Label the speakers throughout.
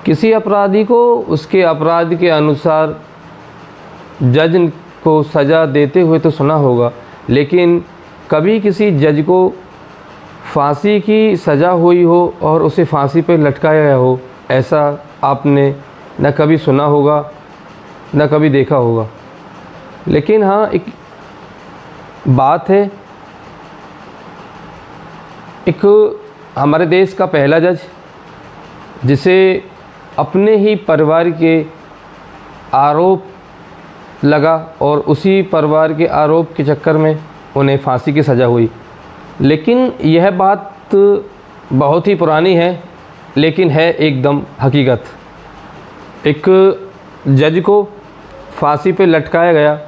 Speaker 1: किसी अपराधी को उसके अपराध के अनुसार जज को सज़ा देते हुए तो सुना होगा, लेकिन कभी किसी जज को फांसी की सज़ा हुई हो और उसे फांसी पर लटकाया गया हो, ऐसा आपने न कभी सुना होगा न कभी देखा होगा। लेकिन हाँ, एक बात है, एक हमारे देश का पहला जज जिसे अपने ही परिवार के आरोप लगा और उसी परिवार के आरोप के चक्कर में उन्हें फांसी की सज़ा हुई। लेकिन यह बात बहुत ही पुरानी है, लेकिन है एकदम हकीकत। एक जज को फांसी पे लटकाया गया,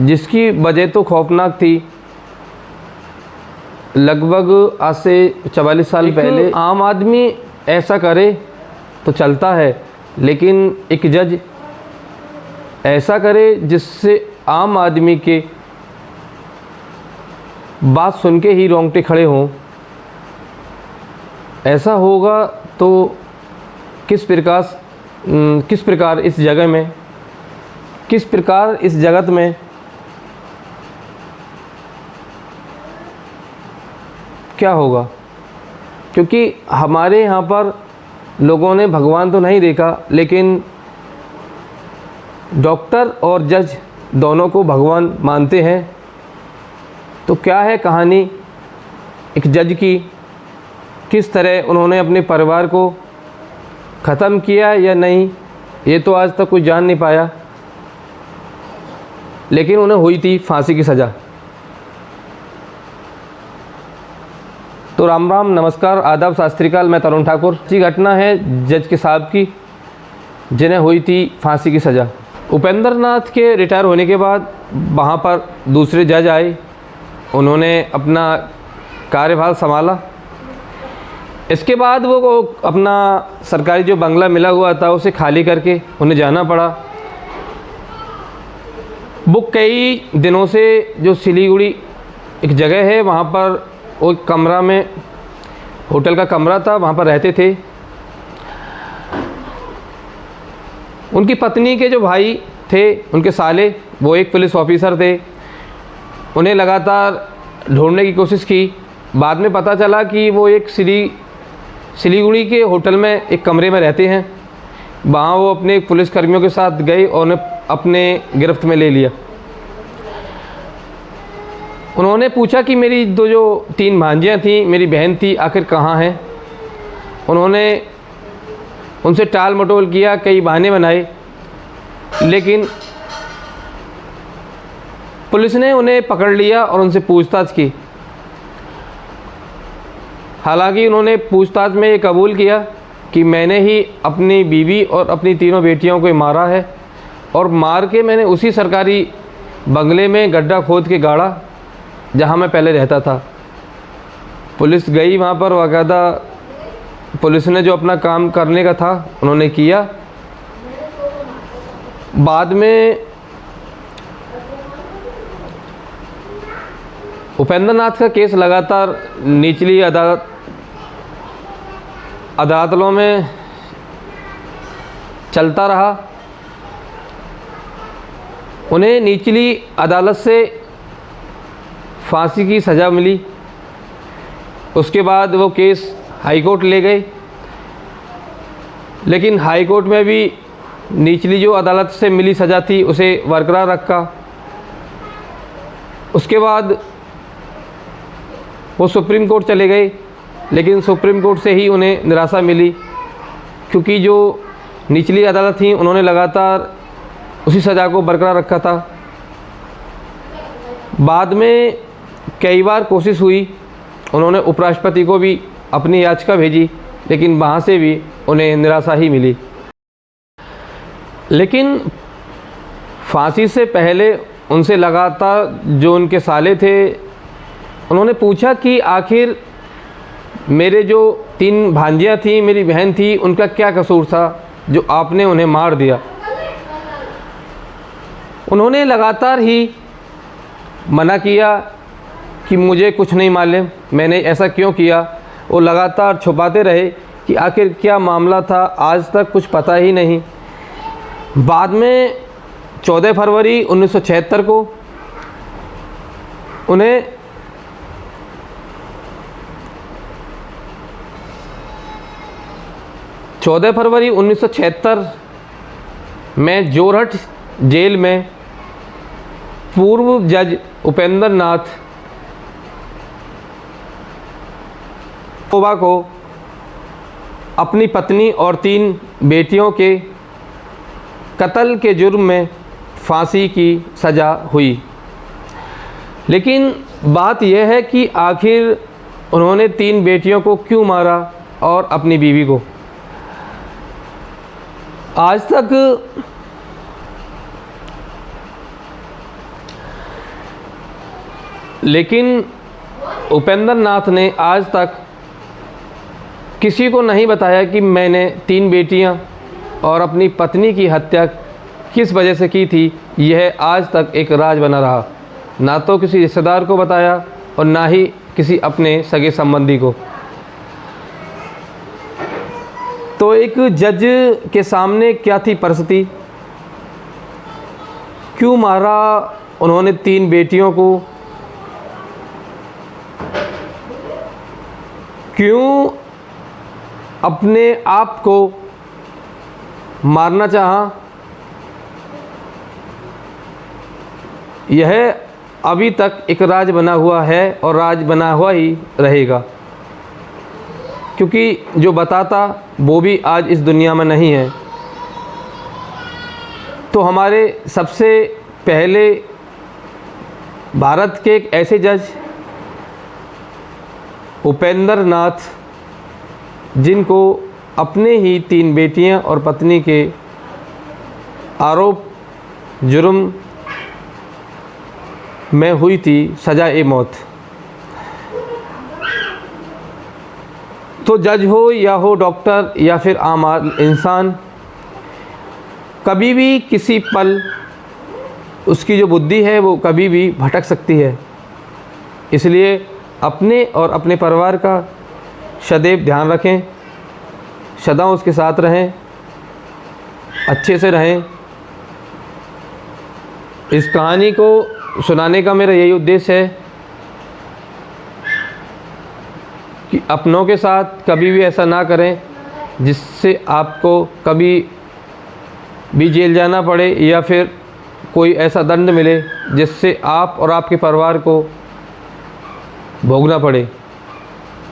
Speaker 1: जिसकी वजह तो खौफनाक थी। लगभग आज से 44 साल पहले आम आदमी ऐसा करे तो चलता है, लेकिन एक जज ऐसा करे जिससे आम आदमी के बात सुन के ही रोंगटे खड़े हों, ऐसा होगा तो किस प्रकार इस जगह में, किस प्रकार इस जगत में क्या होगा। क्योंकि हमारे यहाँ पर लोगों ने भगवान तो नहीं देखा, लेकिन डॉक्टर और जज दोनों को भगवान मानते हैं। तो क्या है कहानी एक जज की, किस तरह उन्होंने अपने परिवार को ख़त्म किया या नहीं, ये तो आज तक कोई जान नहीं पाया, लेकिन उन्हें हुई थी फांसी की सज़ा। तो राम राम, नमस्कार, आदाब, सत श्री अकाल। मैं तरुण ठाकुर। जी घटना है जज के साहब की, जिन्हें हुई थी फांसी की सज़ा। उपेंद्र नाथ के रिटायर होने के बाद वहाँ पर दूसरे जज आए, उन्होंने अपना कार्यभार संभाला। इसके बाद वो अपना सरकारी जो बंगला मिला हुआ था उसे खाली करके उन्हें जाना पड़ा। वो कई दिनों से जो सिलीगुड़ी एक जगह है, वहाँ पर वो कमरा में, होटल का कमरा था, वहाँ पर रहते थे। उनकी पत्नी के जो भाई थे, उनके साले, वो एक पुलिस ऑफिसर थे। उन्हें लगातार ढूंढने की कोशिश की। बाद में पता चला कि वो एक सिलीगुड़ी के होटल में एक कमरे में रहते हैं। वहाँ वो अपने पुलिसकर्मियों के साथ गए और उन्हें अपने गिरफ्त में ले लिया। उन्होंने पूछा कि मेरी जो 3 भांजियाँ थीं, मेरी बहन थी, आखिर कहाँ हैं। उन्होंने उनसे टाल मटोल किया, कई बहाने बनाए, लेकिन पुलिस ने उन्हें पकड़ लिया और उनसे पूछताछ की। हालांकि उन्होंने पूछताछ में ये कबूल किया कि मैंने ही अपनी बीवी और अपनी 3 बेटियों को मारा है, और मार के मैंने उसी सरकारी बंगले में गड्ढा खोद के गाड़ा जहां मैं पहले रहता था। पुलिस गई वहां पर, बाकायदा पुलिस ने जो अपना काम करने का था उन्होंने किया। बाद में उपेंद्र नाथ का केस लगातार निचली अदालतों में चलता रहा। उन्हें निचली अदालत से फांसी की सज़ा मिली। उसके बाद वो केस हाई कोर्ट ले गए, लेकिन हाई कोर्ट में भी निचली जो अदालत से मिली सज़ा थी उसे बरकरार रखा। उसके बाद वो सुप्रीम कोर्ट चले गए, लेकिन सुप्रीम कोर्ट से ही उन्हें निराशा मिली, क्योंकि जो निचली अदालत थी उन्होंने लगातार उसी सज़ा को बरकरार रखा था। बाद में कई बार कोशिश हुई, उन्होंने उपराष्ट्रपति को भी अपनी याचिका भेजी, लेकिन वहाँ से भी उन्हें निराशा ही मिली। लेकिन फांसी से पहले उनसे लगातार जो उनके साले थे, उन्होंने पूछा कि आखिर मेरे जो 3 भांजियाँ थीं, मेरी बहन थी, उनका क्या कसूर था जो आपने उन्हें मार दिया। उन्होंने लगातार ही मना किया कि मुझे कुछ नहीं मालूम, मैंने ऐसा क्यों किया। वो लगातार छुपाते रहे, कि आखिर क्या मामला था, आज तक कुछ पता ही नहीं। बाद में 14 फरवरी 1976 को उन्हें फरवरी 1976 में जोरहट जेल में पूर्व जज उपेंद्र नाथ को अपनी पत्नी और 3 बेटियों के कत्ल के जुर्म में फांसी की सज़ा हुई। लेकिन बात यह है कि आखिर उन्होंने 3 बेटियों को क्यों मारा और अपनी बीवी को। आज तक लेकिन उपेंद्र नाथ ने आज तक किसी को नहीं बताया कि मैंने 3 बेटियां और अपनी पत्नी की हत्या किस वजह से की थी। यह आज तक एक राज बना रहा। ना तो किसी रिश्तेदार को बताया और ना ही किसी अपने सगे संबंधी को। तो एक जज के सामने क्या थी परिस्थिति, क्यों मारा उन्होंने 3 बेटियों को, क्यों अपने आप को मारना चाहा, यह अभी तक एक राज बना हुआ है और राज बना हुआ ही रहेगा। क्योंकि जो बताता वो भी आज इस दुनिया में नहीं है। तो हमारे सबसे पहले भारत के एक ऐसे जज उपेंद्र नाथ, जिनको अपने ही 3 बेटियां और पत्नी के आरोप जुर्म में हुई थी सज़ाए मौत। तो जज हो या हो डॉक्टर या फिर आम इंसान, कभी भी किसी पल उसकी जो बुद्धि है वो कभी भी भटक सकती है। इसलिए अपने और अपने परिवार का सदैव ध्यान रखें, सदा उसके साथ रहें, अच्छे से रहें। इस कहानी को सुनाने का मेरा यही उद्देश्य है कि अपनों के साथ कभी भी ऐसा ना करें जिससे आपको कभी भी जेल जाना पड़े या फिर कोई ऐसा दंड मिले जिससे आप और आपके परिवार को भोगना पड़े।